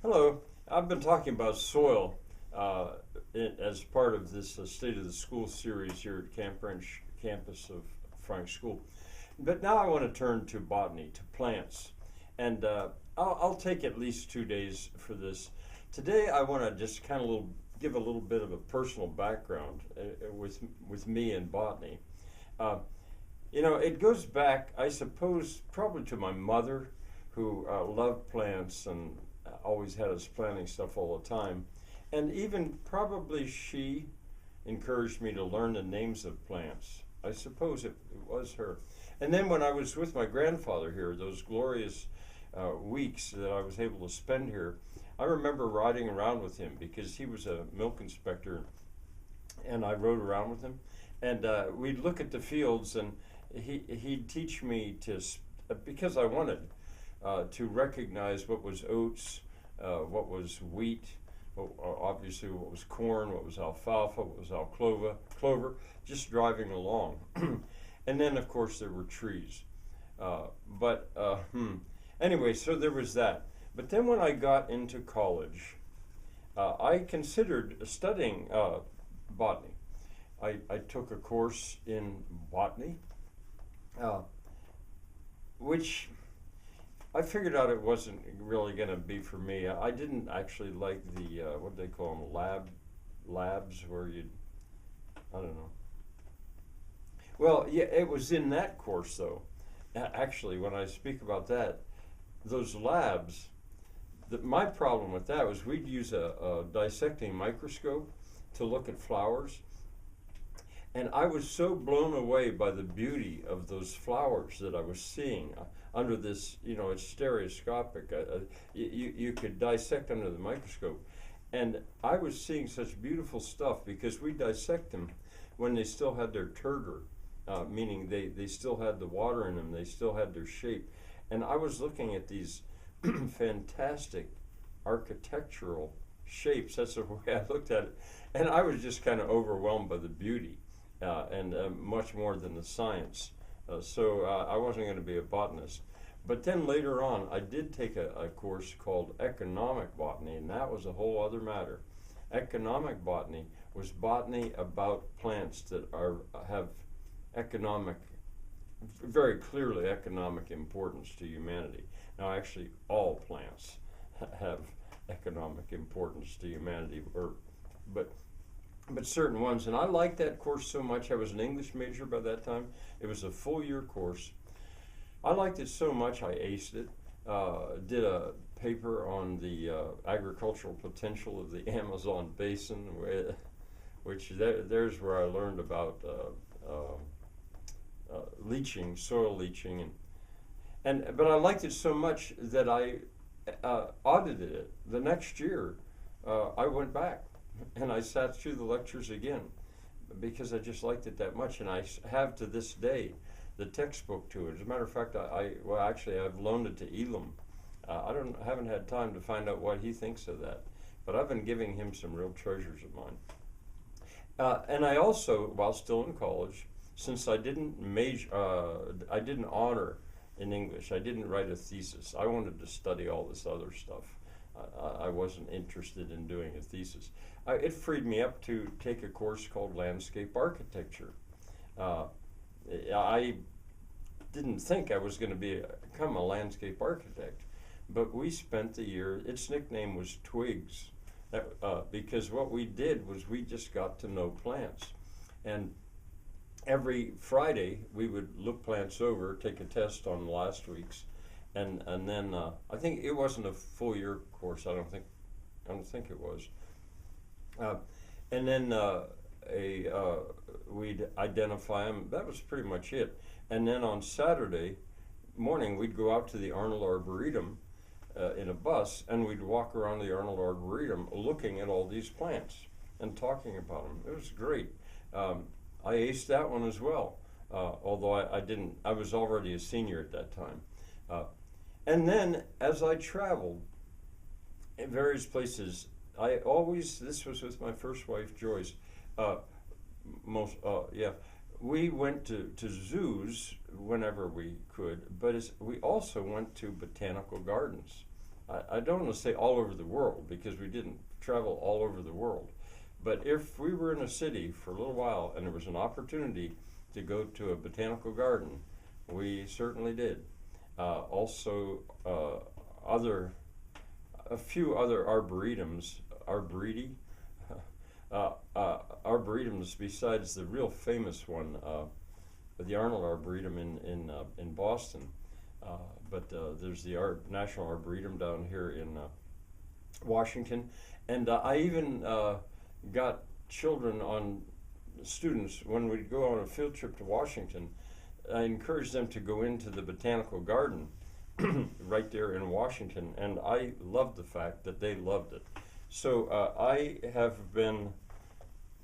Hello. I've been talking about soil as part of this State of the School series here at Camp Branch campus of Frank School. But now I want to turn to botany, to plants. And I'll take at least 2 days for this. Today I want to just kind of give a little bit of a personal background with me and botany. Uh, it goes back, I suppose, probably to my mother, who loved plants and always had us planting stuff all the time. And even probably she encouraged me to learn the names of plants. I suppose it was her. And then when I was with my grandfather here, those glorious weeks that I was able to spend here, I remember riding around with him because he was a milk inspector, and I rode around with him. And we'd look at the fields, and he'd teach me because I wanted to recognize what was oats, what was wheat, obviously what was corn, what was alfalfa, what was clover, just driving along. And then, of course, there were trees. But anyway, so there was that. But then when I got into college, I considered studying botany. I took a course in botany, uh, which I figured out it wasn't really going to be for me. I didn't actually like the what do they call them, labs where you, I don't know. Well, yeah, it was in that course though. Actually, when I speak about that, those labs, my problem with that was we'd use a dissecting microscope to look at flowers, and I was so blown away by the beauty of those flowers that I was seeing under this, it's stereoscopic. You could dissect under the microscope. And I was seeing such beautiful stuff because we dissect them when they still had their turgor, meaning they still had the water in them, they still had their shape. And I was looking at these fantastic architectural shapes. That's the way I looked at it. And I was just kind of overwhelmed by the beauty and much more than the science. So I wasn't going to be a botanist. But then later on, I did take a course called economic botany, and that was a whole other matter. Economic botany was botany about plants that have economic, very clearly economic importance to humanity. Now, actually, all plants have economic importance to humanity, but certain ones. And I liked that course so much. I was an English major by that time. It was a full year course. I liked it so much I aced it. Did a paper on the agricultural potential of the Amazon basin, which there's where I learned about leaching, soil leaching, but I liked it so much that I audited it. The next year, I went back and I sat through the lectures again because I just liked it that much, and I have to this day the textbook to it. As a matter of fact, well, actually, I've loaned it to Elam. I haven't had time to find out what he thinks of that, but I've been giving him some real treasures of mine. And I also, while still in college, since I didn't I didn't honor in English. I didn't write a thesis. I wanted to study all this other stuff. I wasn't interested in doing a thesis. It freed me up to take a course called landscape architecture. Uh, I didn't think I was going to become a landscape architect, but we spent the year. Its nickname was Twigs, because what we did was we just got to know plants, and every Friday we would look plants over, take a test on last week's, and then I think it wasn't a full year course. I don't think it was. Uh, and then we'd identify them. That was pretty much it. And then on Saturday morning, we'd go out to the Arnold Arboretum in a bus, and we'd walk around the Arnold Arboretum looking at all these plants and talking about them. It was great. I aced that one as well, although I didn't. I was already a senior at that time. And then as I traveled in various places, this was with my first wife, Joyce. Uh, yeah, we went to zoos whenever we could, but we also went to botanical gardens. I don't want to say all over the world because we didn't travel all over the world. But if we were in a city for a little while and there was an opportunity to go to a botanical garden, we certainly did. Also, a few other arboretums besides the real famous one, the Arnold Arboretum in Boston. But there's the National Arboretum down here in Washington, and I even got students when we'd go on a field trip to Washington. I encouraged them to go into the Botanical Garden right there in Washington, and I loved the fact that they loved it. So I have been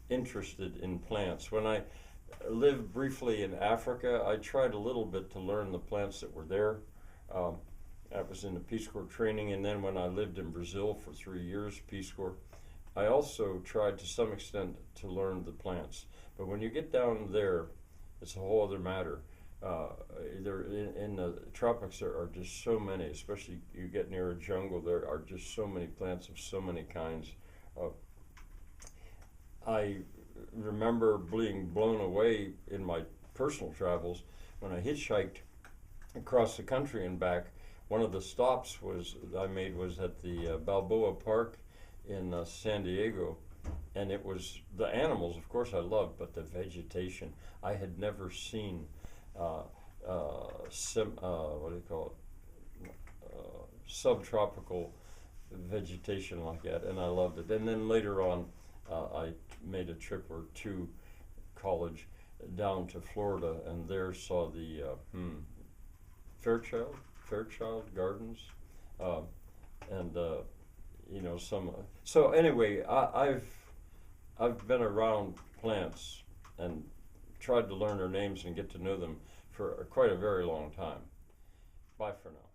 interested in plants. When I lived briefly in Africa, I tried a little bit to learn the plants that were there. I was in the Peace Corps training, and then when I lived in Brazil for 3 years, Peace Corps, I also tried to some extent to learn the plants. But when you get down there, it's a whole other matter. In the tropics, there are just so many, especially you get near a jungle, there are just so many plants of so many kinds. I remember being blown away in my personal travels when I hitchhiked across the country and back. One of the stops I made was at the Balboa Park in San Diego, and it was the animals, of course, I loved, but the vegetation. I had never seen subtropical vegetation like that, and I loved it. And then later on, I made a trip or two, college, down to Florida, and there saw the Fairchild Gardens, and some. So anyway, I've been around plants and tried to learn their names and get to know them for quite a very long time. Bye for now.